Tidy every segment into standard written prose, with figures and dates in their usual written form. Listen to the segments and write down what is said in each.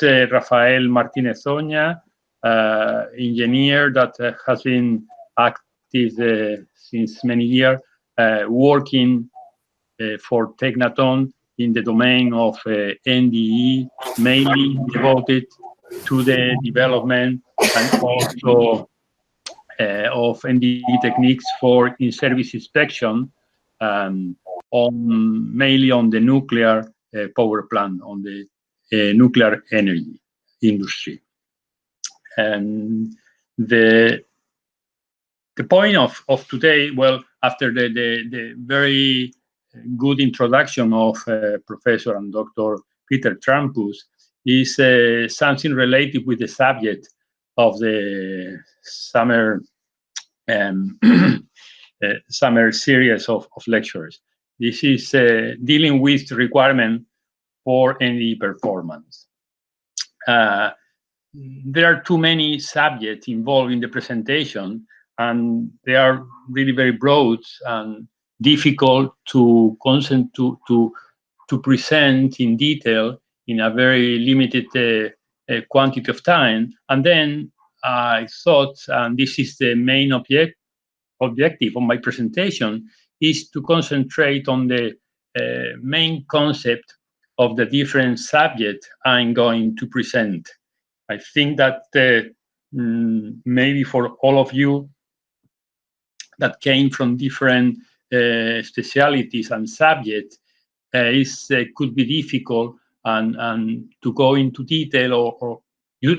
is Rafael Martinez Ona, engineer that has been active since many years, working for Technaton in the domain of NDE, mainly devoted to the development and also of NDE techniques for in-service inspection, mainly on the nuclear power plant, on the nuclear energy industry. And the point of today, well, after the very good introduction of Professor and Dr. Peter Trampus, is something related with the subject of the summer summer series of lectures. This is dealing with the requirement for NDE performance. There are too many subjects involved in the presentation, and they are really very broad and difficult to present in detail in a very limited quantity of time. And then I thought, and this is the main objective of my presentation, is to concentrate on the main concept of the different subjects I'm going to present. I think that maybe for all of you that came from different specialities and subjects, could be difficult and to go into detail, or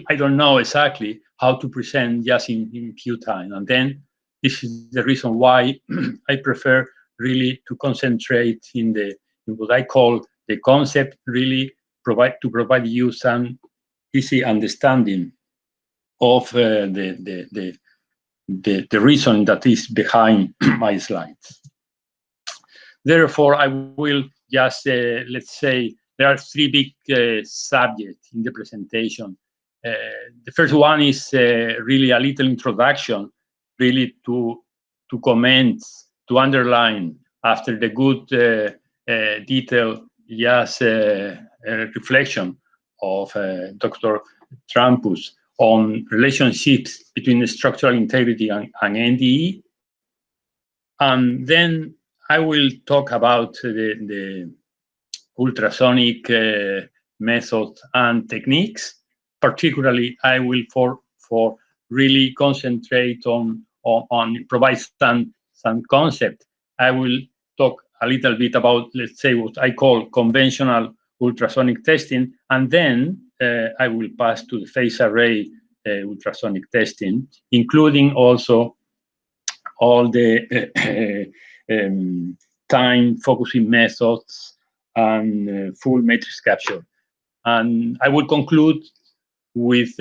I don't know exactly how to present just in few time. And then this is the reason why I prefer really to concentrate in what I call the concept, really provide you some easy understanding of the reason that is behind my slides. Therefore, I will just, let's say, there are three big subjects in the presentation. The first one is really a little introduction, really to comment, to underline after the good detailed reflection of Dr. Trampus on relationships between the structural integrity and NDE. And then I will talk about the ultrasonic methods and techniques. Particularly, I will for really concentrate on provide some concept. I will talk a little bit about, let's say, what I call conventional ultrasonic testing, and then I will pass to the phase array ultrasonic testing, including also all the time focusing methods and full matrix capture. And I will conclude with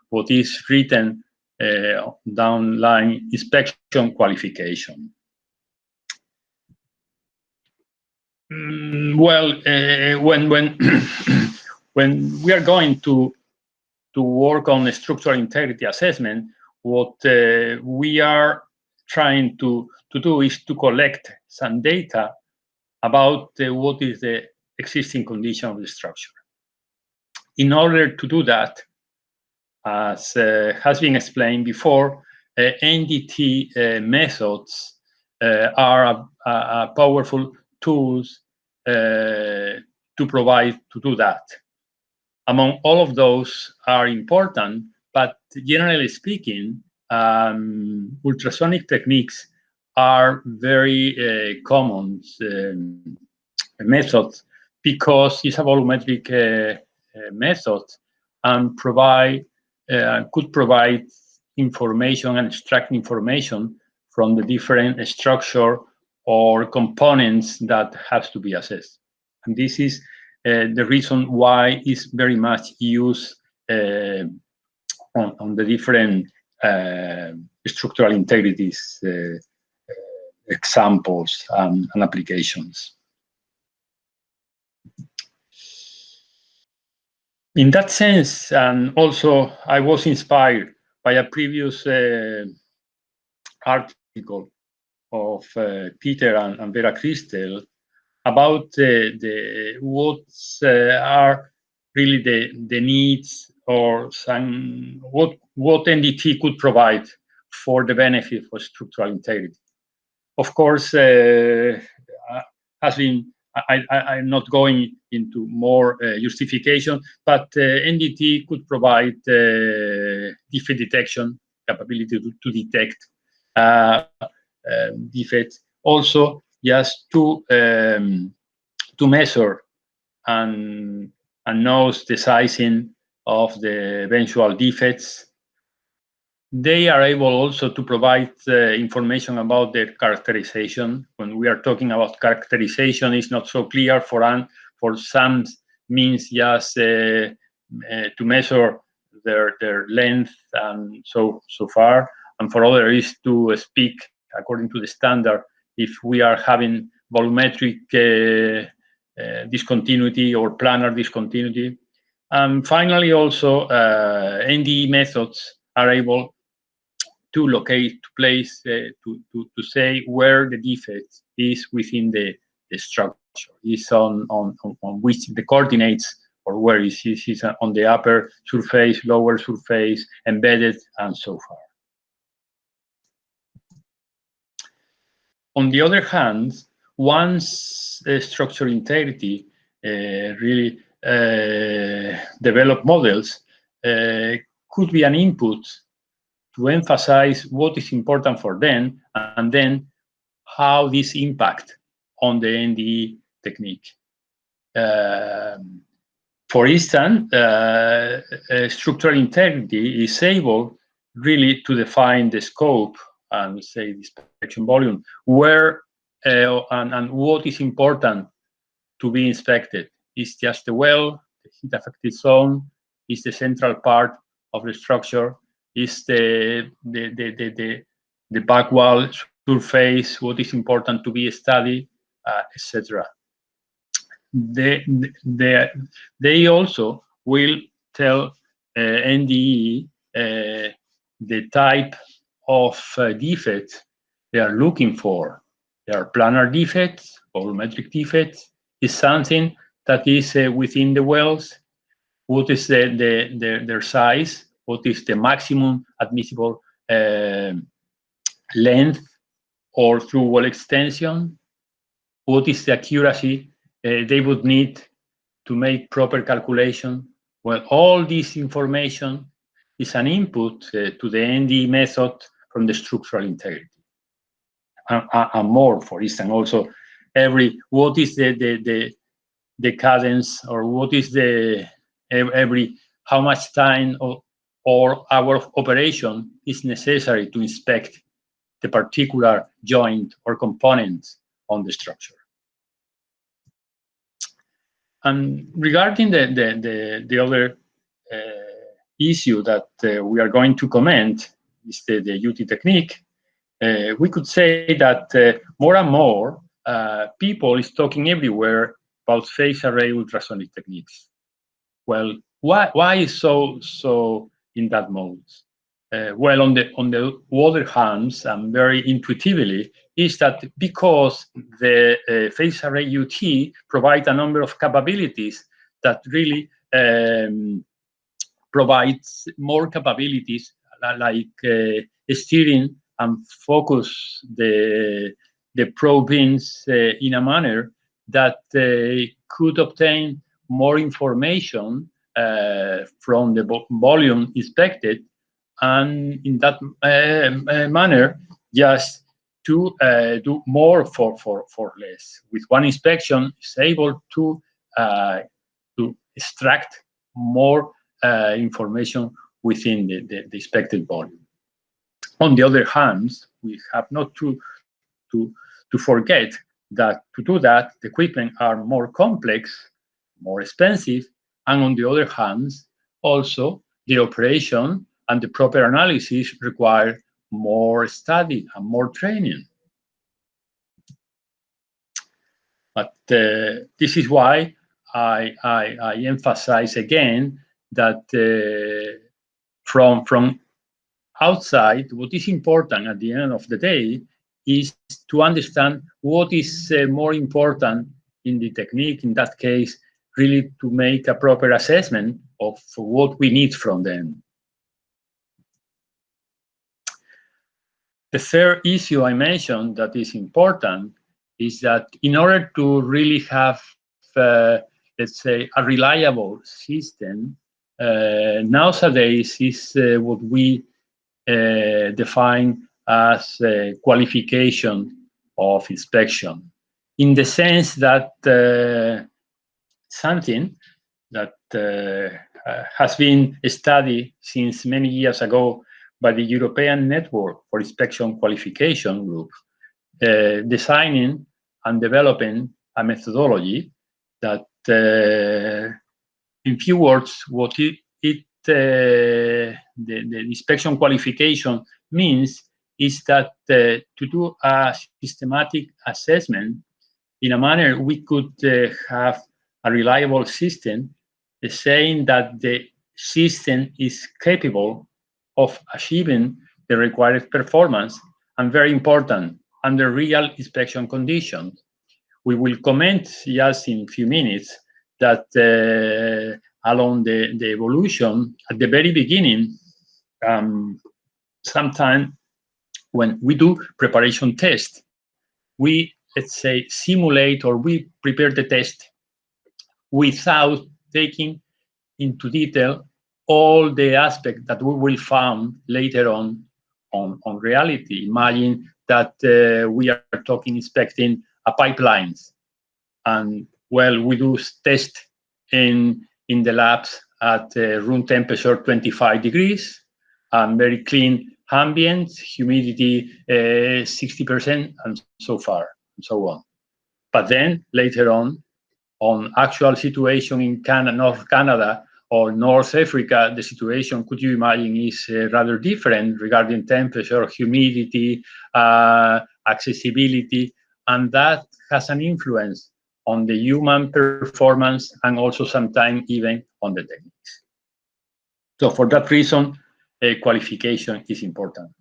what is written downline inspection qualification. Well, when when we are going to work on the structural integrity assessment, what we are trying to do is to collect some data about what is the existing condition of the structure. In order to do that, as has been explained before, NDT methods are a powerful tools to do that. Among all of those are important, but generally speaking, ultrasonic techniques are very common methods because it's a volumetric method and could provide information and extract information from the different structure or components that have to be assessed. And this is the reason why it's very much used on the different structural integrities examples and applications. In that sense, and also I was inspired by a previous article of Peter and Vera Christel about what are really the needs or some what NDT could provide for the benefit of structural integrity. Of course, has been. I'm not going into more justification, but NDT could provide defect detection capability to detect defects. Also, just to measure and knows the sizing of the eventual defects. They are able also to provide information about their characterization. When we are talking about characterization, it's not so clear for some means just to measure their length and so far, and for others is to speak according to the standard if we are having volumetric discontinuity or planar discontinuity. And finally, also NDE methods are able to locate, to place, to say where the defect is within the structure, is on which the coordinates, or where is on the upper surface, lower surface, embedded, and so far. On the other hand, once structural integrity really develop models, could be an input to emphasize what is important for them, and then how this impact on the NDE technique. For instance, structural integrity is able really to define the scope and say the inspection volume, where and what is important to be inspected. Is just the well, the heat affected zone, is the central part of the structure, is the back wall surface, what is important to be studied, etc. They also will tell NDE the type of defects they are looking for. They are planar defects, volumetric defects, is something that is within the wells. What is their size? What is the maximum admissible length or through wall extension? What is the accuracy they would need to make proper calculation? Well, all this information is an input to the NDE method from the structural integrity. And more, for instance, also what is the cadence, or what is how much time or hour of operation is necessary to inspect the particular joint or component on the structure. And regarding the other issue that we are going to comment is the UT technique. We could say that more and more people is talking everywhere about phase array ultrasonic techniques. Well, why is so in that mode? Well, on the other hand, and very intuitively, is that because the phase array UT provide a number of capabilities that really provides more capabilities, like steering and focus the probe beams in a manner that could obtain more information from the volume inspected, and in that manner, just to do more for less. With one inspection, is able to extract more information within the inspected volume. On the other hand, we have not to forget that to do that, the equipment are more complex, more expensive, and on the other hand, also the operation and the proper analysis require more study and more training. But this is why I emphasize again that from outside, what is important at the end of the day is to understand what is more important in the technique, in that case, really to make a proper assessment of what we need from them. The third issue I mentioned that is important is that in order to really have, let's say, a reliable system, nowadays is what we define as qualification of inspection, in the sense that something that has been studied since many years ago by the European Network for Inspection Qualification Group, designing and developing a methodology that, in few words, what the inspection qualification means is that to do a systematic assessment in a manner we could have a reliable system, saying that the system is capable of achieving the required performance, and very important, under real inspection conditions. We will comment just in a few minutes that along the evolution, at the very beginning, sometime when we do preparation test, we, let's say, simulate or we prepare the test without taking into detail all the aspects that we will find later on reality. Imagine that we are inspecting a pipelines, and well, we do test in the labs at room temperature 25 degrees and very clean ambient, humidity 60%, and so far and so on. But then later on actual situation in North Canada or North Africa, the situation, could you imagine, is rather different regarding temperature, humidity, accessibility, and that has an influence on the human performance and also sometimes even on the techniques. So for that reason, qualification is important.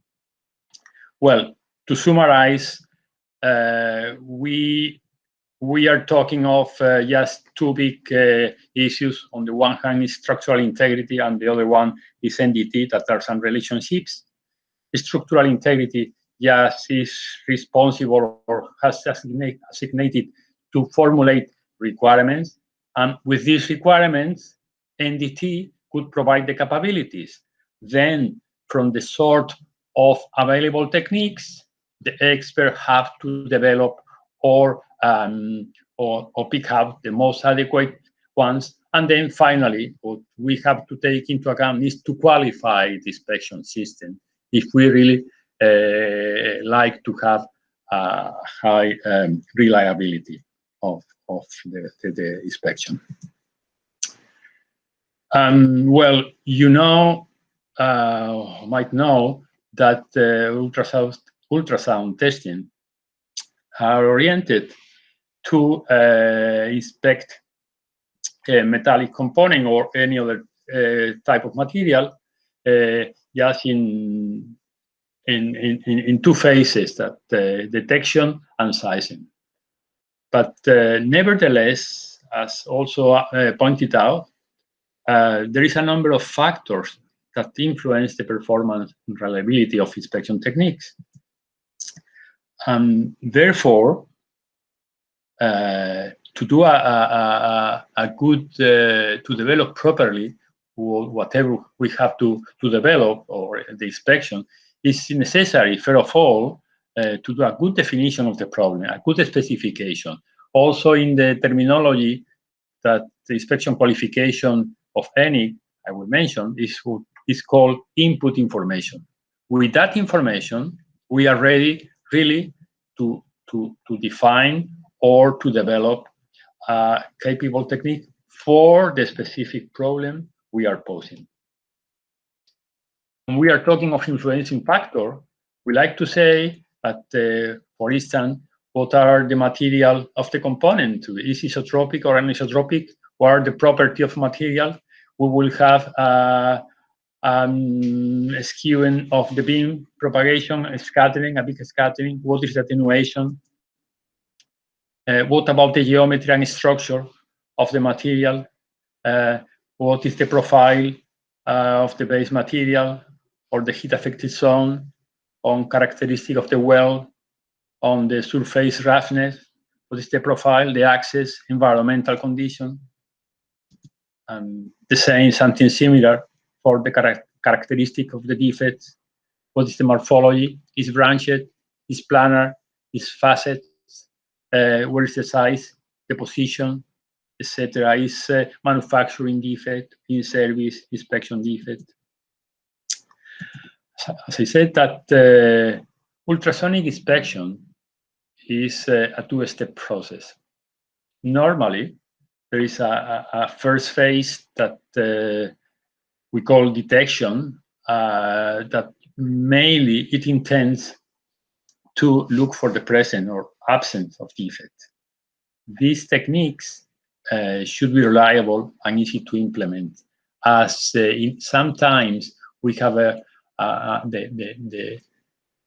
Well, to summarize, we are talking of just two big issues. On the one hand is structural integrity, and the other one is NDT, that are some relationships. Structural integrity just is responsible or has assigned to formulate requirements, and with these requirements, NDT could provide the capabilities. Then, from the sort of available techniques, the expert have to develop or pick out the most adequate ones. And then finally, what we have to take into account is to qualify the inspection system if we really like to have a high reliability of the inspection. Well, you might know that ultrasound testing are oriented to inspect a metallic component or any other type of material, just in two phases, that detection and sizing. But nevertheless, as also pointed out, there is a number of factors that influence the performance and reliability of inspection techniques. And therefore, to do a good, to develop properly whatever we have to develop, or the inspection, is necessary, first of all, to do a good definition of the problem, a good specification. Also in the terminology that the inspection qualification of any, I will mention, is called input information. With that information, we are ready really to define or to develop a capable technique for the specific problem we are posing. When we are talking of influencing factor, we like to say that, for instance, what are the material of the component? Is isotropic or anisotropic? What are the property of material? We will have skewing of the beam propagation, scattering, a big scattering. What is the attenuation? What about the geometry and structure of the material, what is the profile of the base material or the heat affected zone, on characteristic of the well, on the surface roughness, what is the profile, the access, environmental condition, and the same, something similar for the characteristic of the defects. What is the morphology? Is branched? Is planar? Is facets? Where is the size? The position, etc. Is manufacturing defect? In service inspection defect? As I said, that ultrasonic inspection is a two-step process. Normally, there is a first phase that we call detection, that mainly it intends to look for the presence or absence of defect. These techniques should be reliable and easy to implement, as sometimes we have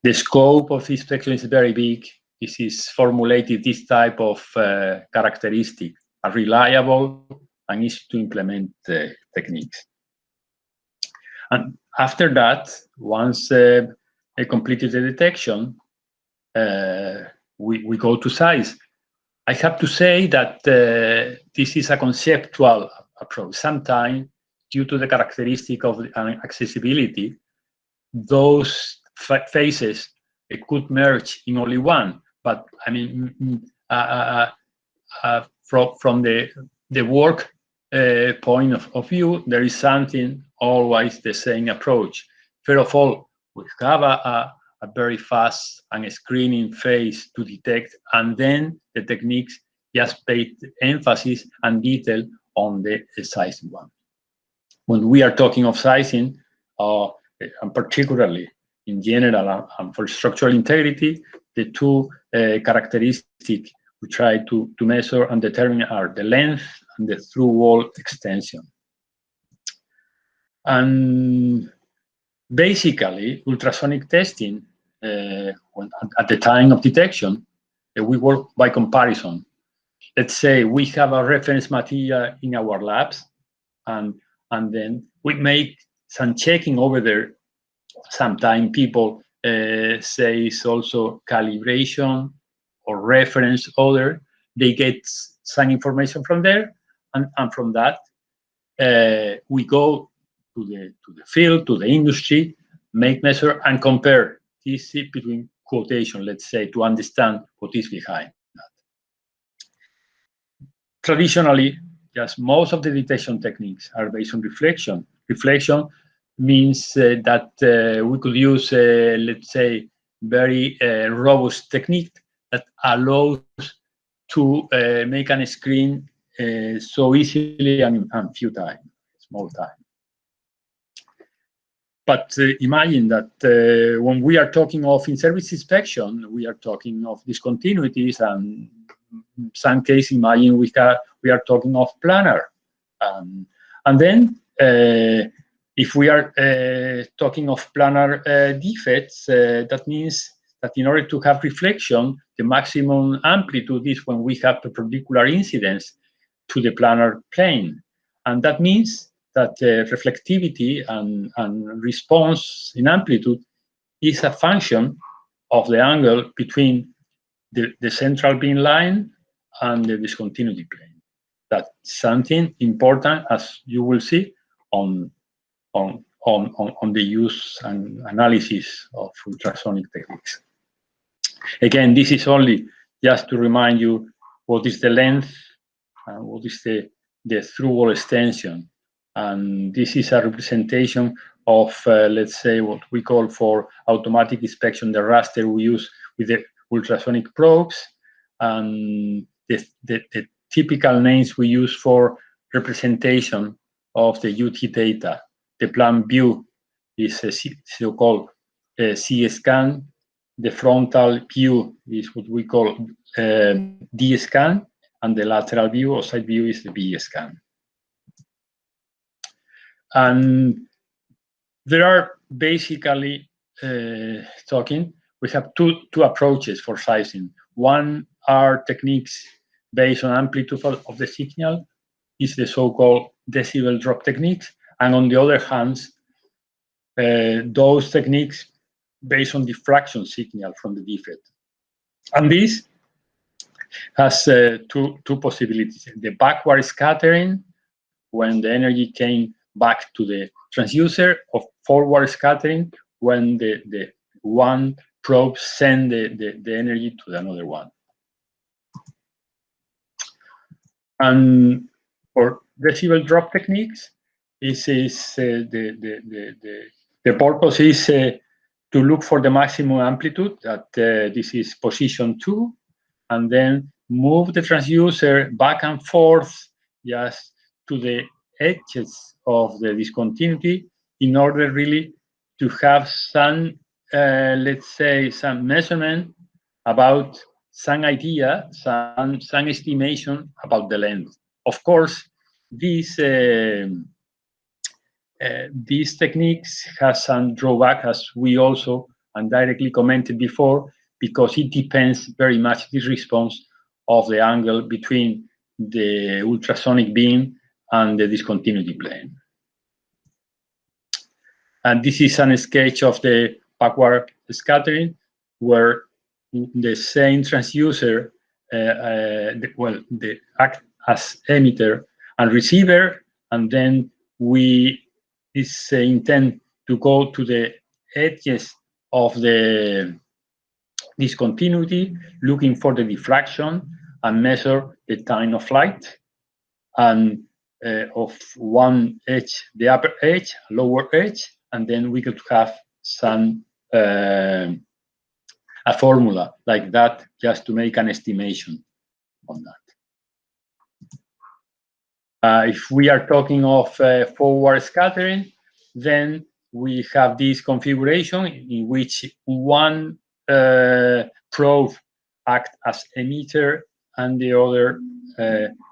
the scope of inspection is very big. This is formulated this type of characteristic, a reliable and easy to implement techniques. And after that, once I completed the detection, we go to size. I have to say that this is a conceptual approach. Sometimes, due to the characteristic of accessibility, those phases could merge in only one. But I mean, from the work point of view, there is something always the same approach. First of all, we have a very fast and screening phase to detect, and then the techniques just pay emphasis and detail on the sizing one. When we are talking of sizing, and particularly in general and for structural integrity, the two characteristics we try to measure and determine are the length and the through wall extension. And basically, ultrasonic testing, at the time of detection, we work by comparison. Let's say we have a reference material in our labs, and then we make some checking over there. Sometimes people say it's also calibration or reference order. They get some information from there, and from that we go to the field, to the industry, make measure and compare this between quotation, let's say, to understand what is behind that. Traditionally, just most of the detection techniques are based on reflection. Reflection means that we could use, let's say, very robust technique that allows to make a screen so easily and few time, small time. But imagine that when we are talking of in-service inspection, we are talking of discontinuities, and in some cases, imagine we are talking of planar. And then, if we are talking of planar defects, that means that in order to have reflection, the maximum amplitude is when we have a perpendicular incidence to the planar plane. And that means that reflectivity and response in amplitude is a function of the angle between the central beam line and the discontinuity plane. That's something important, as you will see on the use and analysis of ultrasonic techniques. Again, this is only just to remind you what is the length and what is the through wall extension. And this is a representation of, let's say, what we call for automatic inspection, the raster we use with the ultrasonic probes, and the typical names we use for representation of the UT data. The plan view is a so-called C-scan. The frontal view is what we call D-scan, and the lateral view or side view is the B-scan. And there are basically we have two approaches for sizing. One are techniques based on amplitude of the signal, is the so-called decibel drop techniques, and on the other hand, those techniques based on diffraction signal from the defect. And this has two possibilities: the backward scattering, when the energy came back to the transducer, or forward scattering, when the one probe send the energy to another one. And for decibel drop techniques, the purpose is to look for the maximum amplitude, that this is position 2, and then move the transducer back and forth just to the edges of the discontinuity in order really to have some, let's say, some measurement about some idea, some estimation about the length. Of course, these techniques has some drawback, as we also indirectly commented before, because it depends very much the response of the angle between the ultrasonic beam and the discontinuity plane. And this is a sketch of the backward scattering, where the same transducer they act as emitter and receiver, and then we intend to go to the edges of the discontinuity, looking for the diffraction and measure the time of flight, and of one edge, the upper edge, lower edge, and then we could have some a formula like that just to make an estimation on that. If we are talking of forward scattering, then we have this configuration in which one probe acts as emitter and the other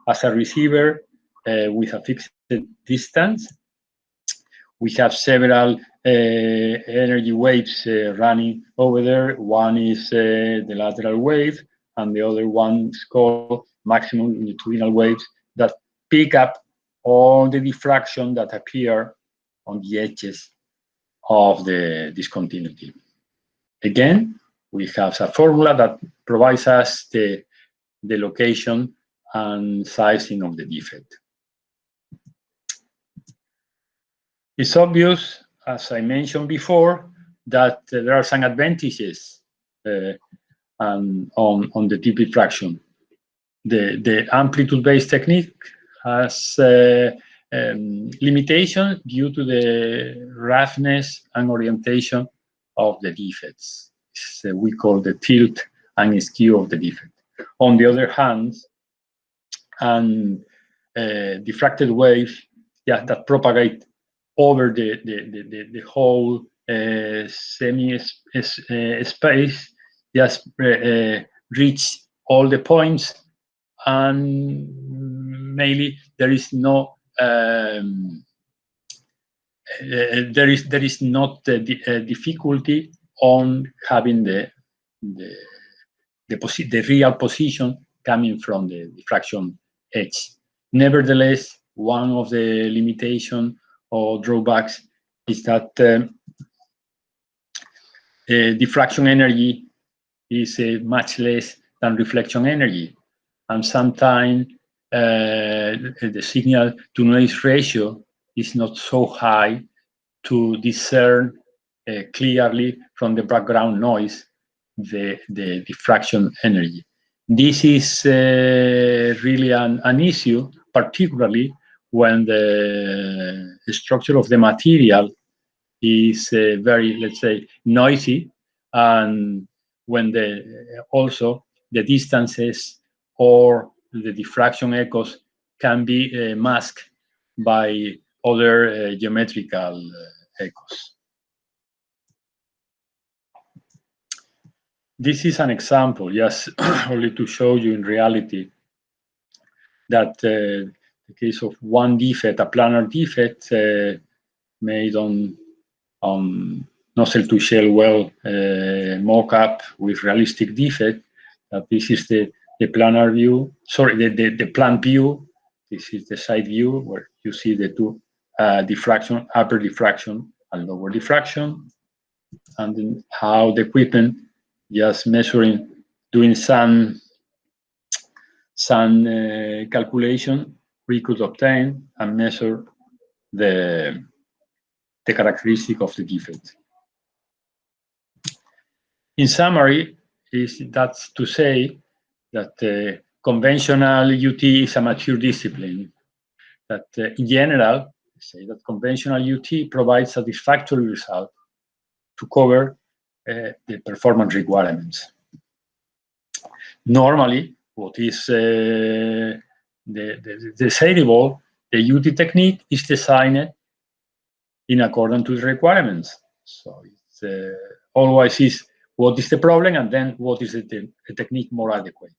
as a receiver with a fixed distance. We have several energy waves running over there. One is the lateral wave, and the other one is called maximum longitudinal waves that pick up all the diffraction that appear on the edges of the discontinuity. Again, we have a formula that provides us the location and sizing of the defect. It's obvious, as I mentioned before, that there are some advantages on the deep diffraction. The amplitude-based technique has limitation due to the roughness and orientation of the defects. We call the tilt and skew of the defect. On the other hand, diffracted waves that propagate over the whole semi-space, just reach all the points, and mainly there is no difficulty on having the real position coming from the diffraction edge. Nevertheless, one of the limitations or drawbacks is that diffraction energy is much less than reflection energy, and sometimes the signal to noise ratio is not so high to discern clearly from the background noise the diffraction energy. This is really an issue, particularly when the structure of the material is very, let's say, noisy, and when also the distances or the diffraction echoes can be masked by other geometrical echoes. This is an example, just only to show you in reality that the case of one defect, a planar defect made on nozzle to shell well mock-up with realistic defect, that this is the planar view, sorry, the plan view This is the side view where you see the two diffraction, upper diffraction and lower diffraction, and then how the equipment just measuring, doing some calculation, we could obtain and measure the characteristic of the defect. In summary, that's to say that conventional UT is a mature discipline, that in general, say that conventional UT provides satisfactory result to cover the performance requirements. Normally, what is desirable, the UT technique is designed in accordance to the requirements. So it's always is what is the problem, and then what is the technique more adequate.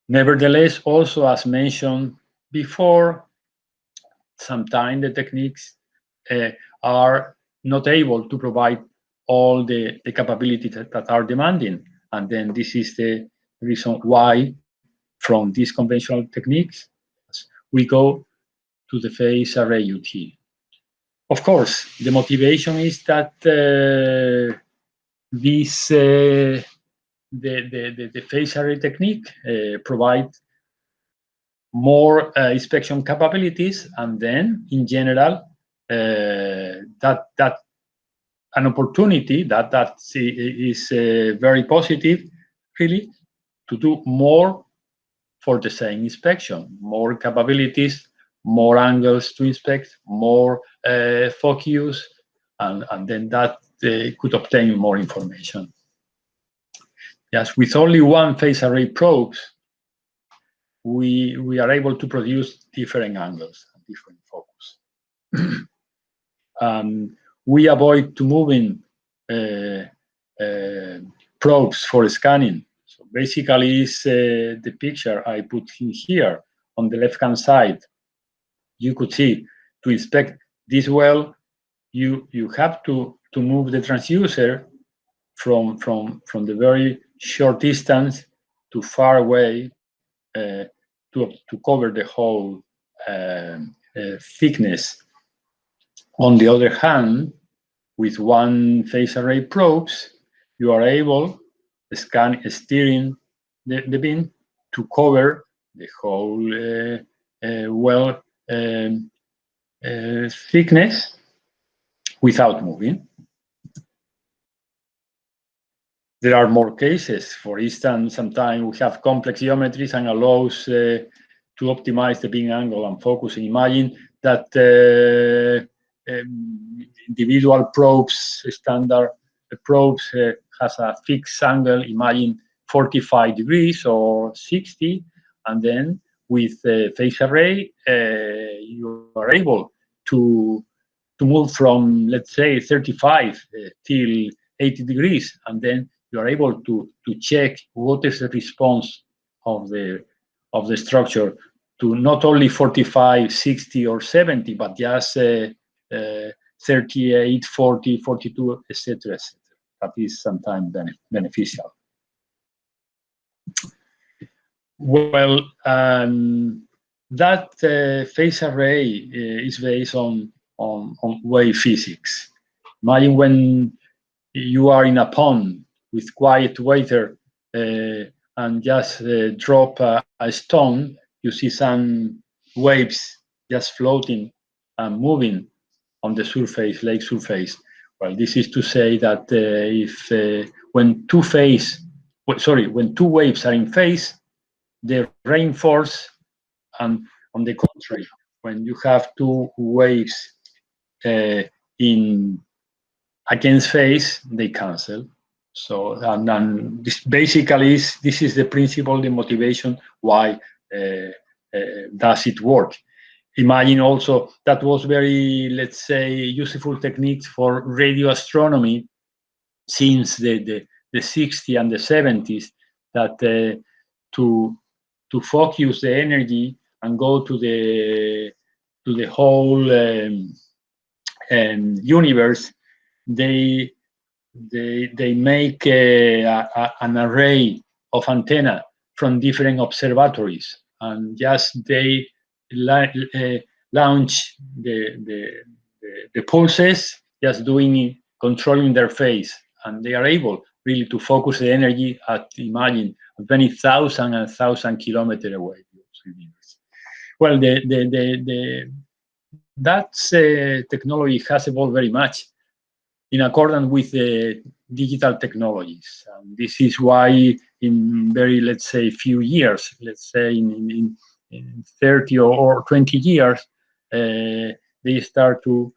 Nevertheless, also as mentioned before, sometimes the techniques are not able to provide all the capabilities that are demanding. And then this is the reason why from these conventional techniques, we go to the phase array UT. Of course, the motivation is that the phase array technique provide more inspection capabilities, and then in general, that an opportunity that is very positive, really, to do more for the same inspection, more capabilities, more angles to inspect, more focus, and then that could obtain more information. Yes, with only one phase array probes, we are able to produce different angles and different focus. We avoid to moving probes for scanning. So basically, is the picture I put in here on the left-hand side. You could see to inspect this well, you have to move the transducer from the very short distance to far away to cover the whole thickness. On the other hand, with one phase array probes, you are able steering the beam to cover the whole well thickness without moving. There are more cases. For instance, sometimes we have complex geometries and allows to optimize the beam angle and focusing. Imagine that individual probes, standard probes, has a fixed angle, imagine 45 degrees or 60, and then with phase array, you are able to move from, let's say, 35 till 80 degrees, and then you are able to check what is the response of the structure to not only 45, 60, or 70, but just 38, 40, 42, etc., etc. That is sometimes beneficial. Well, that phase array is based on wave physics. Imagine when you are in a pond with quiet water and just drop a stone, you see some waves just floating and moving on the surface, lake surface. Well, this is to say that when two waves are in phase, they reinforce, and on the contrary, when you have two waves in against phase, they cancel. So, and this basically this is the principle, the motivation why does it work. Imagine also that was very, let's say, useful techniques for radio astronomy since the 60s and the 70s, that to focus the energy and go to the whole universe, they make an array of antenna from different observatories, and just they launch the pulses, just controlling their face, and they are able really to focus the energy at, imagine, 20,000 and 1,000 kilometers away. Well, that technology has evolved very much in accordance with the digital technologies. And this is why in very, let's say, few years, let's say in 30 or 20 years, they start to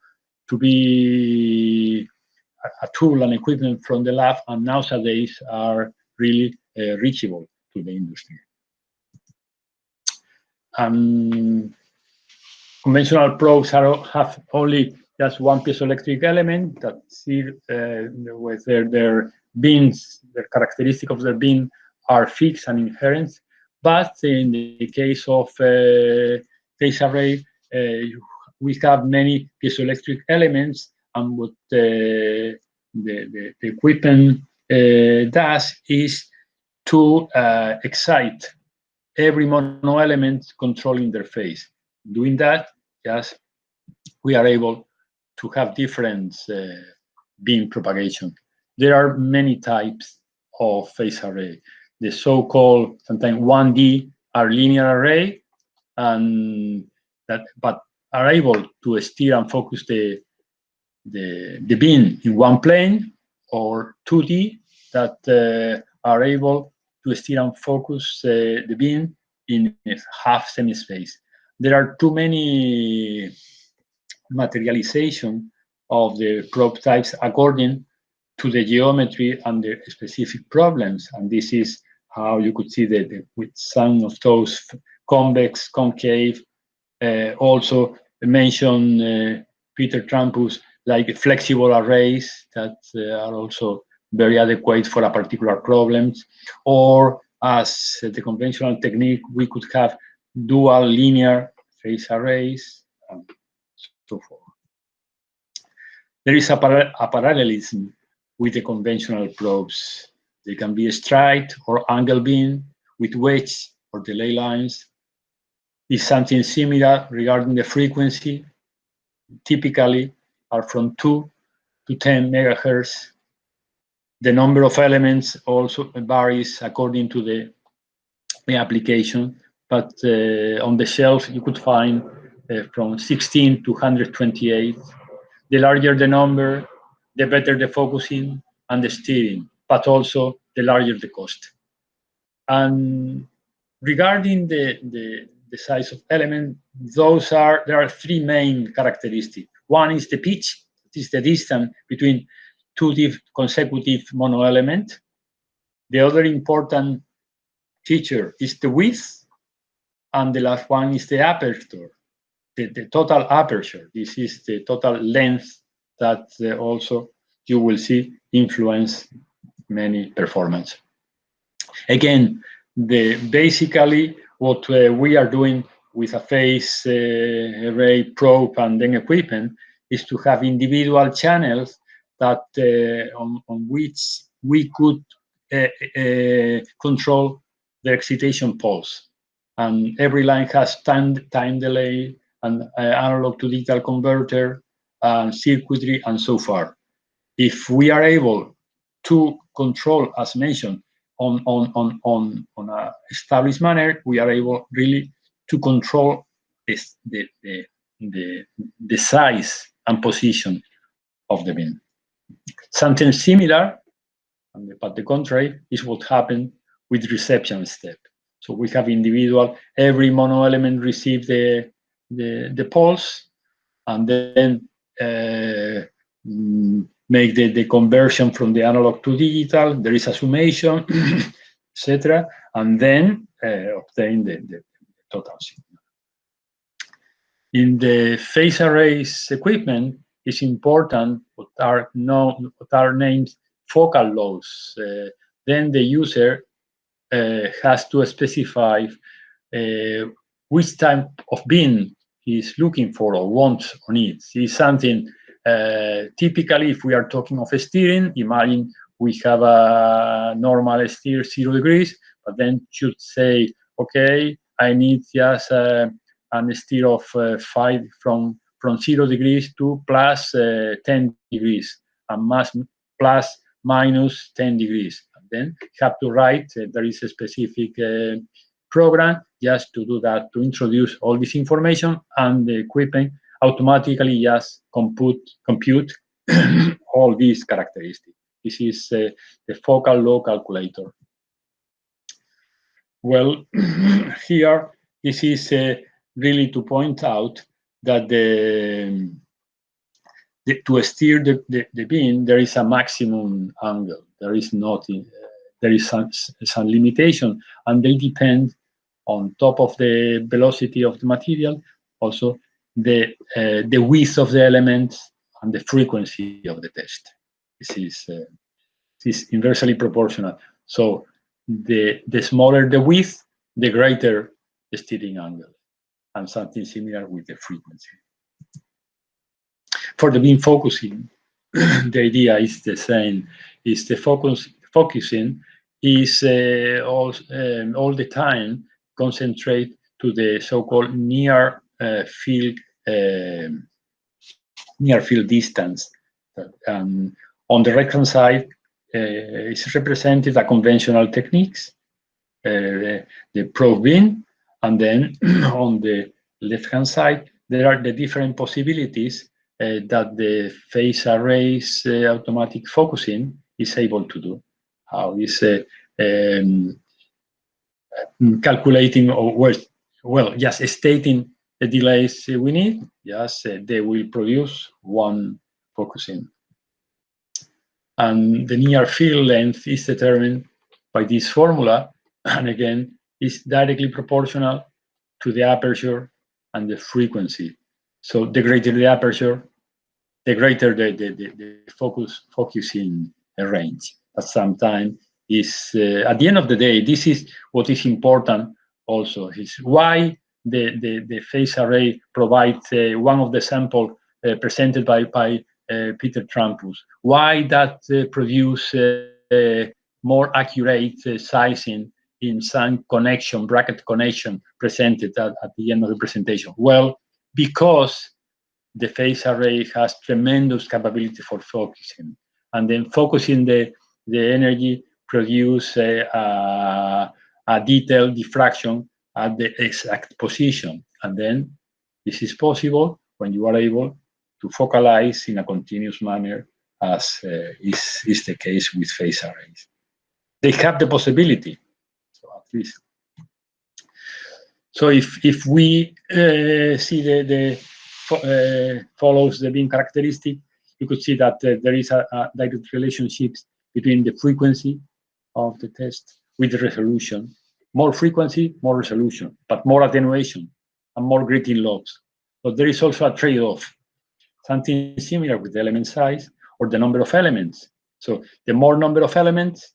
be a tool and equipment from the lab, and nowadays are really reachable to the industry. Conventional probes have only just one piezoelectric element that see with their beams, the characteristic of their beam are fixed and inherent. But in the case of phase array, we have many piezoelectric elements, and what the equipment does is to excite every mono element controlling their phase. Doing that, just we are able to have different beam propagation. There are many types of phase array. The so-called sometimes 1D are linear array, and but are able to steer and focus the beam in one plane, or 2D that are able to steer and focus the beam in half semi-space. There are too many materialization of the probe types according to the geometry and the specific problems, and this is how you could see that with some of those convex, concave, also mention Peter Trampus, like flexible arrays that are also very adequate for a particular problems, or as the conventional technique, we could have dual linear phase arrays, and so forth. There is a parallelism with the conventional probes. They can be straight or angle beam with wedge or delay lines. Is something similar regarding the frequency. Typically are from 2 to 10 megahertz. The number of elements also varies according to the application, but on the shelf you could find from 16 to 128. The larger the number, the better the focusing and the steering, but also the larger the cost. And regarding the size of element, there are three main characteristics. One is the pitch, it is the distance between two consecutive mono elements. The other important feature is the width, and the last one is the aperture, the total aperture. This is the total length that also you will see influence many performance. Again, basically what we are doing with a phase array probe and then equipment is to have individual channels that on which we could control the excitation pulse. And every line has time delay and analog to digital converter and circuitry and so forth. If we are able to control, as mentioned, on a established manner, we are able really to control the size and position of the beam. Something similar, but the contrary, is what happened with reception step. So we have individual, every mono element receive the pulse, and then make the conversion from the analog to digital. There is a summation, etc., and then obtain the total signal. In the phase arrays equipment, it's important what are named focal loads. Then the user has to specify which type of beam he's looking for or wants or needs. It's something typically, if we are talking of steering, imagine we have a normal steer 0 degrees, but then should say, okay, I need just a steer of 5 from 0 degrees to plus 10 degrees, and plus minus 10 degrees. And then have to write, there is a specific program just to do that, to introduce all this information, and the equipment automatically just compute all these characteristics. This is the focal law calculator. Well, here, this is really to point out that to steer the beam, there is a maximum angle. There is nothing. There is some limitation, and they depend on top of the velocity of the material, also the width of the elements and the frequency of the test. This is inversely proportional. So the smaller the width, the greater the steering angle, and something similar with the frequency. For the beam focusing, the idea is the same. Is the focusing is all the time concentrate to the so-called near field distance. On the right-hand side is represented a conventional techniques, the probe beam, and then on the left-hand side there are the different possibilities that the phase arrays automatic focusing is able to do. How is calculating, or well, just stating the delays we need. Yes, they will produce one focusing, and the near field length is determined by this formula, and again is directly proportional to the aperture and the frequency. So the greater the aperture, the greater the focusing range. But sometimes is at the end of the day, this is what is important. Also, is why the phase array provides one of the sample presented by Peter Trampus. Why that produce more accurate sizing in some connection, bracket connection presented at the end of the presentation? Well, because the phase array has tremendous capability for focusing, and then focusing the energy produce a detailed diffraction at the exact position. And then this is possible when you are able to focalize in a continuous manner, as is the case with phase arrays. They have the possibility, so at least. So if we see the follows the beam characteristic, you could see that there is a direct relationship between the frequency of the test with the resolution. More frequency, more resolution, but more attenuation and more grating lobes. But there is also a trade-off, something similar with the element size or the number of elements. So the more number of elements,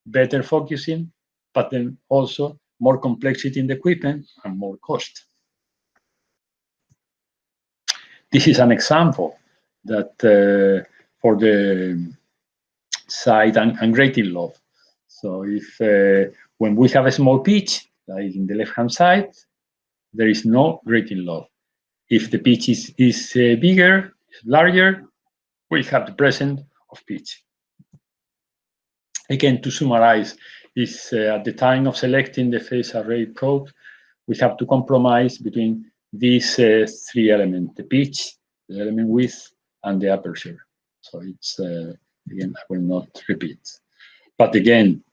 better focusing, but then also more complexity in the equipment and more cost. This is an example that for the side and grating lobe. So if when we have a small pitch, like in the left-hand side, there is no grating lobe. If the pitch is bigger, larger, we have the presence of pitch. Again, to summarize, is at the time of selecting the phase array probe, we have to compromise between these three elements: the pitch, the element width, and the aperture. So it's again, I will not repeat, but again,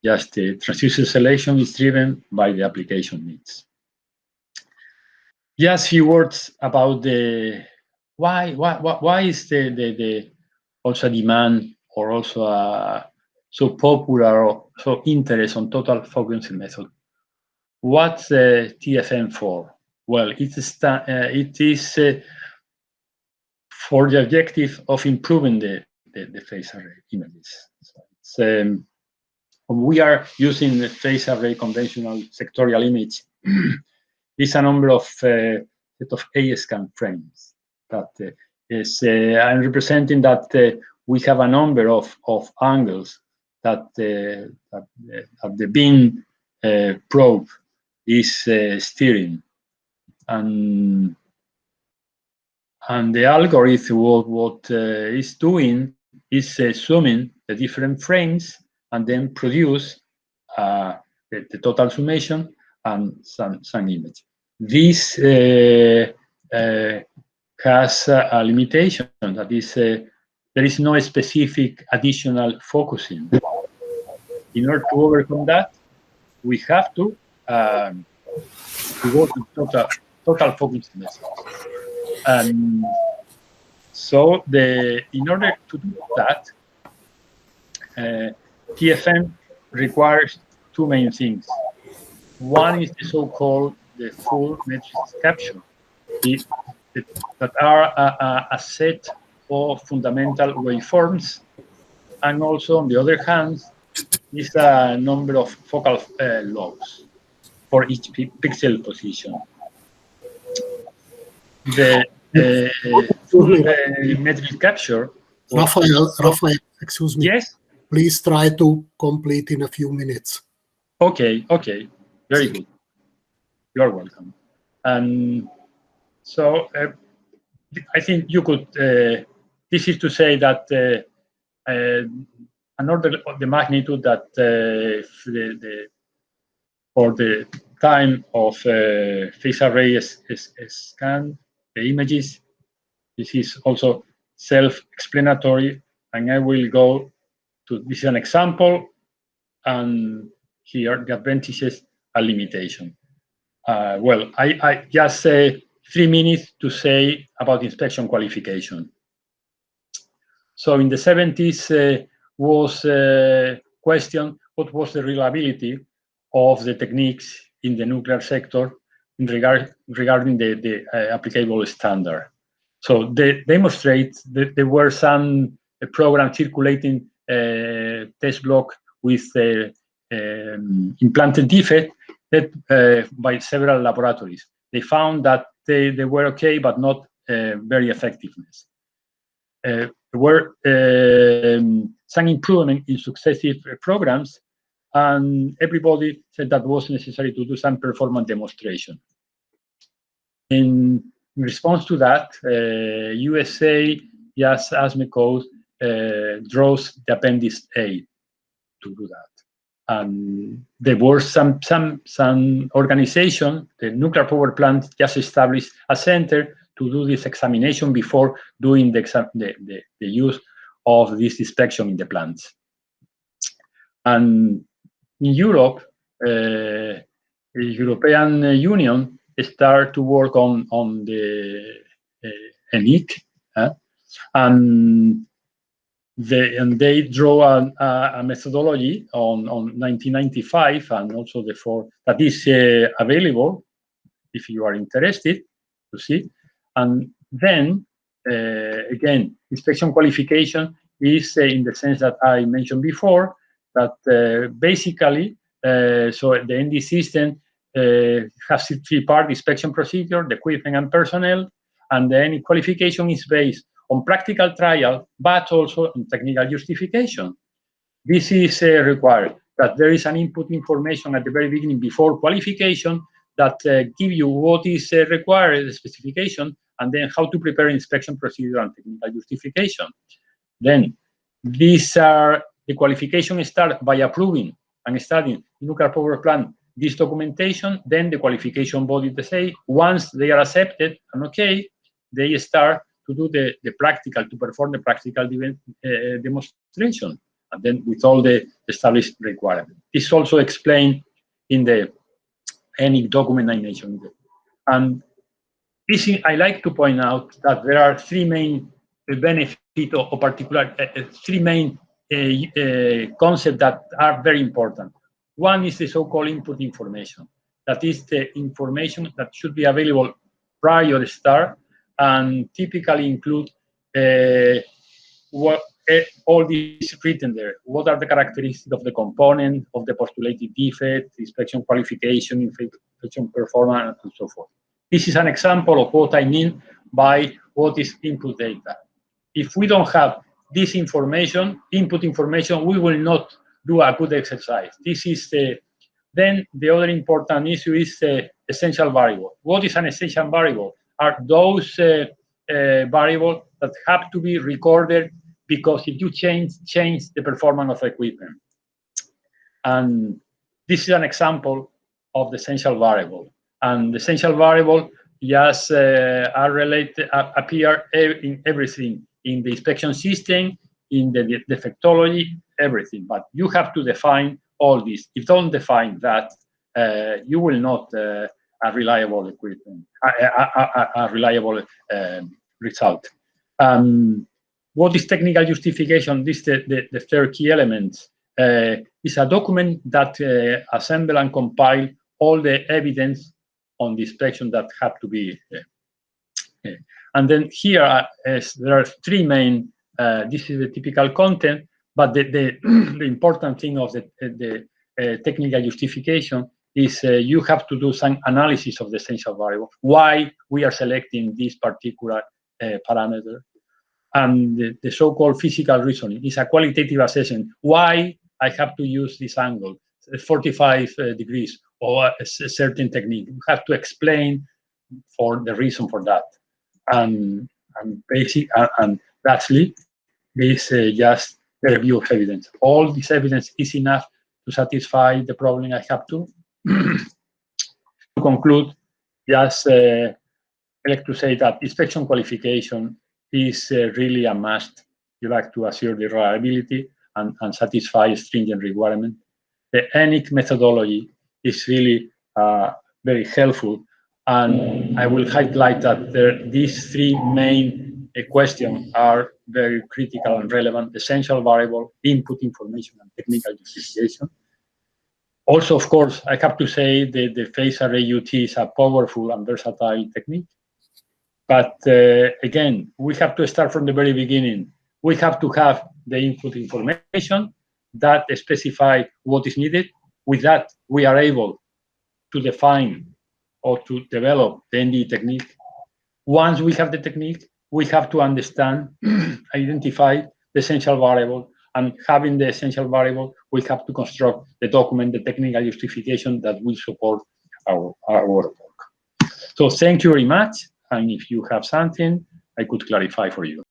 just the transducer selection is driven by the application needs. Just a few words about the why is the also demand, or also so popular, or so interest on total focusing method. What's TFM for? Well, it is for the objective of improving the phase array images. So it's, we are using the phase array conventional sectorial image. It's a number of set of A-scan frames that is I'm representing that we have a number of angles that the beam probe is steering. And the algorithm, what is doing is summing the different frames and then produce the total summation and some image. This has a limitation, that is, there is no specific additional focusing. In order to overcome that, we have to go to total focus message. And so in order to do that, TFM requires two main things. One is the so-called the full matrix capture, that are a set of fundamental waveforms, and also on the other hand is a number of focal lobes for each pixel position. The full matrix capture. Rafael, excuse me. Yes. Please try to complete in a few minutes. Okay. Very good. You're welcome. And so I think you could. This is to say that an order of the magnitude that for the time of phase array scan the images, this is also self-explanatory, and I will go to this is an example, and here the advantages and limitation. Well, I just say 3 minutes to say about inspection qualification. So in the 70s was questioned what was the reliability of the techniques in the nuclear sector in regarding the applicable standard. So they demonstrate that there were some programs circulating test block with implanted defect that by several laboratories. They found that they were okay, but not very effectiveness. There were some improvement in successive programs, and everybody said that was necessary to do some performance demonstration. In response to that, USA just ASME code draws the Appendix A to do that. And there were some organization, the nuclear power plant just established a center to do this examination before doing the use of this inspection in the plants. And in Europe, the European Union started to work on the NIC, and they draw a methodology on 1995, and also that is available if you are interested to see. And then again, inspection qualification is in the sense that I mentioned before, that basically so the NDE system has a three-part inspection procedure: the equipment and personnel, and then qualification is based on practical trial, but also on technical justification. This is required, that there is an input information at the very beginning before qualification that give you what is required, the specification, and then how to prepare inspection procedure and technical justification. Then these are the qualification start by approving and studying nuclear power plant this documentation. Then the qualification body, they say, once they are accepted and okay, they start to do the practical, to perform the practical demonstration, and then with all the established requirements. This is also explained in the any document I mentioned. And this, I like to point out that there are three main benefits or particular, three main concepts that are very important. One is the so-called input information. That is the information that should be available prior to start, and typically include what all these written there. What are the characteristics of the component, of the postulated defect, inspection qualification, inspection performance, and so forth. This is an example of what I mean by what is input data. If we don't have this information, input information, we will not do a good exercise. This is Then the other important issue is essential variable. What is an essential variable? Are those variables that have to be recorded because if you change the performance of the equipment. And this is an example of the essential variable. And the essential variable just are related, appear in everything, in the inspection system, in the defectology, everything. But you have to define all this. If you don't define that, you will not a reliable equipment, a reliable result. What is technical justification? This is the third key element. Is a document that assemble and compile all the evidence on the inspection that have to be. And then here there are three main. This is the typical content, but the important thing of the technical justification is you have to do some analysis of the essential variable. Why we are selecting this particular parameter, and the so-called physical reasoning is a qualitative assessment. Why I have to use this angle, 45 degrees, or a certain technique. You have to explain for the reason for that. And lastly, is just the review of evidence. All this evidence is enough to satisfy the problem I have to. To conclude, just I like to say that inspection qualification is really a must. You like to assure the reliability and satisfy stringent requirements. The ENIC methodology is really very helpful, and I will highlight that these three main questions are very critical and relevant: essential variable, input information, and technical justification. Also, of course, I have to say that the phase array UT is a powerful and versatile technique. But again, we have to start from the very beginning. We have to have the input information that specify what is needed. With that, we are able to define or to develop the NDE technique. Once we have the technique, we have to understand, identify the essential variable, and having the essential variable, we have to construct the document, the technical justification that will support our work. So thank you very much. And if you have something, I could clarify for you.